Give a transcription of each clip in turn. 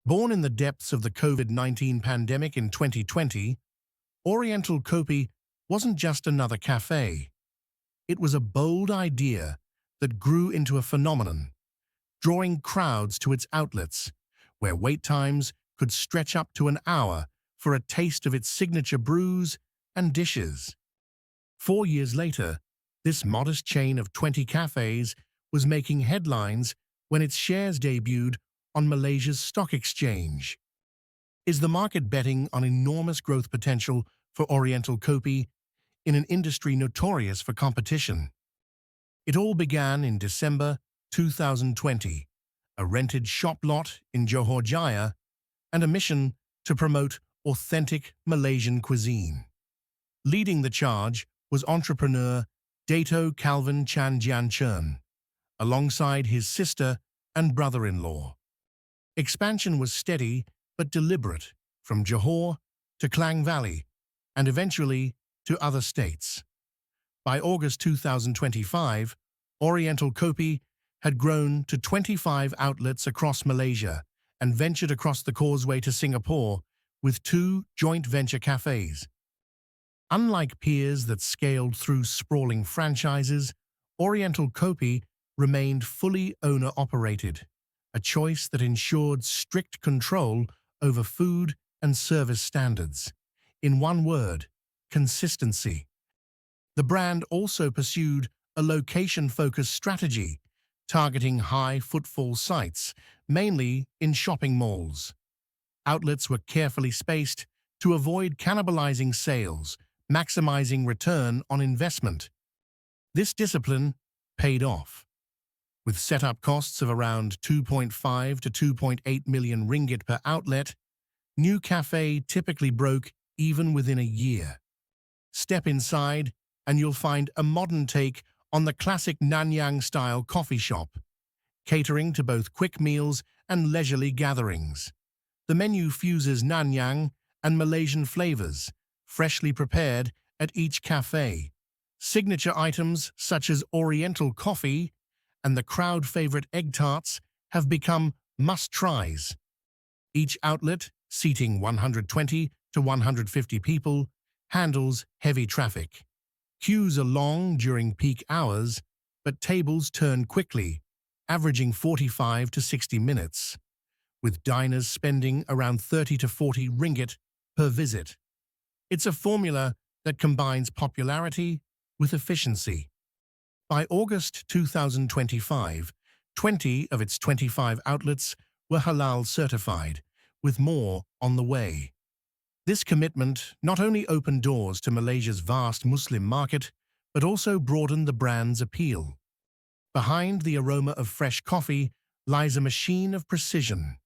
Born in the depths of the COVID-19 pandemic in 2020, Oriental Kopi wasn't just another cafe. It was a bold idea that grew into a phenomenon, drawing crowds to its outlets, where wait times could stretch up to an hour for a taste of its signature brews and dishes. 4 years later, this modest chain of 20 cafes was making headlines when its shares debuted on Malaysia's stock exchange. Is the market betting on enormous growth potential for Oriental Kopi in an industry notorious for competition? It all began in December 2020, a rented shop lot in Johor Jaya and a mission to promote authentic Malaysian cuisine. Leading the charge was entrepreneur Dato Calvin Chan Jian Chern, alongside his sister and brother-in-law. Expansion was steady but deliberate, from Johor to Klang Valley and eventually to other states. By August 2025, Oriental Kopi had grown to 25 outlets across Malaysia and ventured across the causeway to Singapore with 2 joint venture cafes. Unlike peers that scaled through sprawling franchises, Oriental Kopi remained fully owner-operated, a choice that ensured strict control over food and service standards. In one word, consistency. The brand also pursued a location-focused strategy, targeting high-footfall sites, mainly in shopping malls. Outlets were carefully spaced to avoid cannibalizing sales, maximizing return on investment. This discipline paid off. With setup costs of around 2.5 to 2.8 million ringgit per outlet, new cafe typically broke even within a year. Step inside and you'll find a modern take on the classic Nanyang-style coffee shop, catering to both quick meals and leisurely gatherings. The menu fuses Nanyang and Malaysian flavors, freshly prepared at each cafe. Signature items such as Oriental coffee and the crowd-favorite egg tarts have become must-tries. Each outlet, seating 120 to 150 people, handles heavy traffic. Queues are long during peak hours, but tables turn quickly, averaging 45 to 60 minutes, with diners spending around 30 to 40 ringgit per visit. It's a formula that combines popularity with efficiency. By August 2025, 20 of its 25 outlets were halal certified, with more on the way. This commitment not only opened doors to Malaysia's vast Muslim market, but also broadened the brand's appeal. Behind the aroma of fresh coffee lies a machine of precision.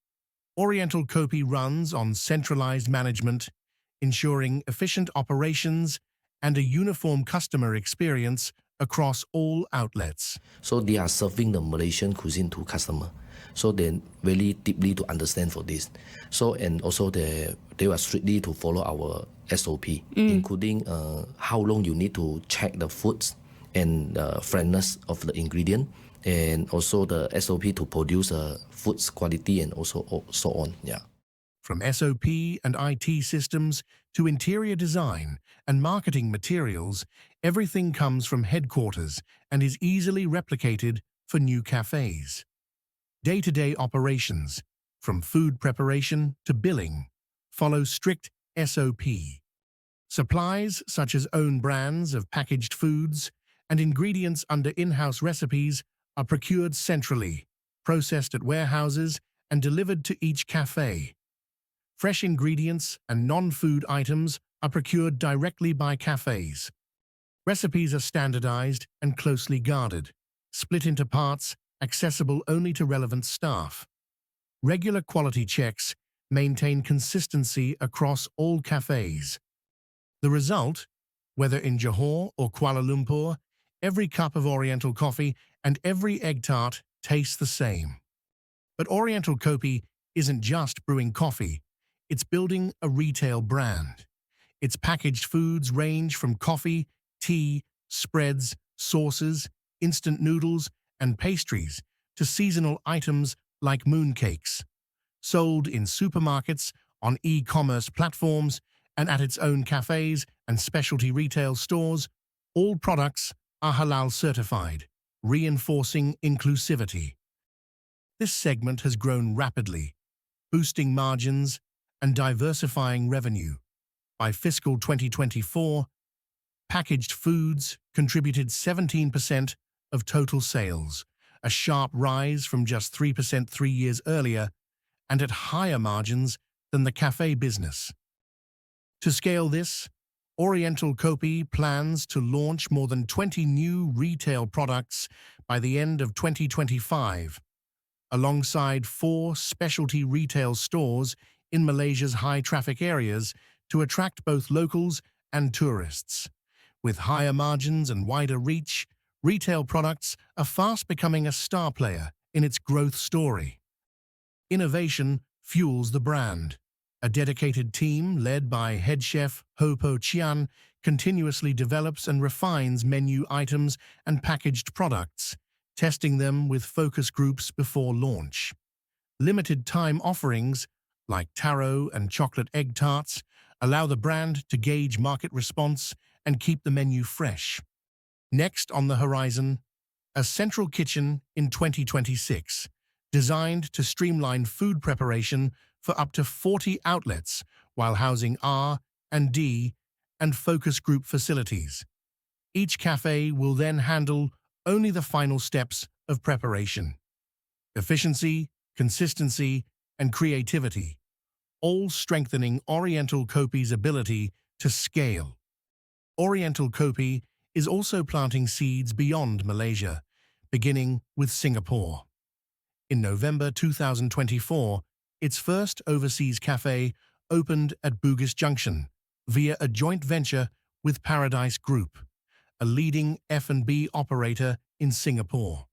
Oriental Kopi runs on centralized management, ensuring efficient operations and a uniform customer experience across all outlets. So they are serving the Malaysian cuisine to customer. So they really deeply to understand for this. So and also they were strictly to follow our SOP, including how long you need to check the foods and the freshness of the ingredient, and also the SOP to produce food's quality and also so on. Yeah. From SOP and IT systems to interior design and marketing materials, everything comes from headquarters and is easily replicated for new cafes. Day-to-day operations, from food preparation to billing, follow strict SOP. Supplies such as own brands of packaged foods and ingredients under in-house recipes are procured centrally, processed at warehouses, and delivered to each cafe. Fresh ingredients and non-food items are procured directly by cafes. Recipes are standardized and closely guarded, split into parts accessible only to relevant staff. Regular quality checks maintain consistency across all cafes. The result, whether in Johor or Kuala Lumpur, every cup of Oriental coffee and every egg tart tastes the same. But Oriental Kopi isn't just brewing coffee, it's building a retail brand. Its packaged foods range from coffee, tea, spreads, sauces, instant noodles, and pastries to seasonal items like mooncakes. sold in supermarkets, on e-commerce platforms, and at its own cafes and specialty retail stores. All products are halal certified, reinforcing inclusivity. This segment has grown rapidly, boosting margins and diversifying revenue. By fiscal 2024, packaged foods contributed 17% of total sales, a sharp rise from just 3% 3 years earlier, and at higher margins than the cafe business. To scale this, Oriental Kopi plans to launch more than 20 new retail products by the end of 2025, alongside 4 specialty retail stores in Malaysia's high-traffic areas to attract both locals and tourists. With higher margins and wider reach, retail products are fast becoming a star player in its growth story. Innovation fuels the brand. A dedicated team led by head chef Ho Po Chian continuously develops and refines menu items and packaged products, testing them with focus groups before launch. Limited-time offerings, like taro and chocolate egg tarts, allow the brand to gauge market response and keep the menu fresh. Next on the horizon, a central kitchen in 2026, designed to streamline food preparation for up to 40 outlets while housing R&D and focus group facilities. Each cafe will then handle only the final steps of preparation. Efficiency, consistency, and creativity, all strengthening Oriental Kopi's ability to scale. Oriental Kopi is also planting seeds beyond Malaysia, beginning with Singapore. In November 2024, its first overseas cafe opened at Bugis Junction via a joint venture with Paradise Group, a leading F&B operator in Singapore.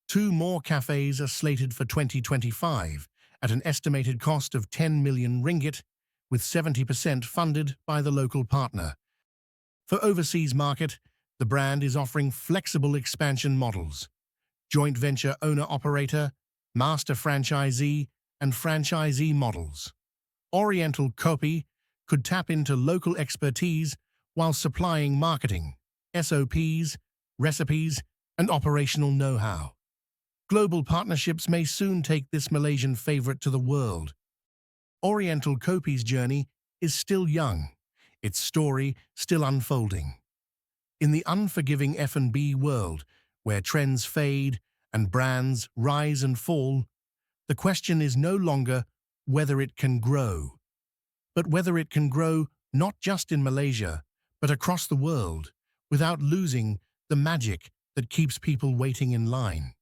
2 more cafes are slated for 2025 at an estimated cost of 10 million ringgit, with 70% funded by the local partner. For overseas market, the brand is offering flexible expansion models: joint venture owner-operator, master franchisee, and franchisee models. Oriental Kopi could tap into local expertise while supplying marketing, SOPs, recipes, and operational know-how. Global partnerships may soon take this Malaysian favorite to the world. Oriental Kopi's journey is still young, its story still unfolding. In the unforgiving F&B world, where trends fade and brands rise and fall, the question is no longer whether it can grow, but whether it can grow not just in Malaysia, but across the world, without losing the magic that keeps people waiting in line.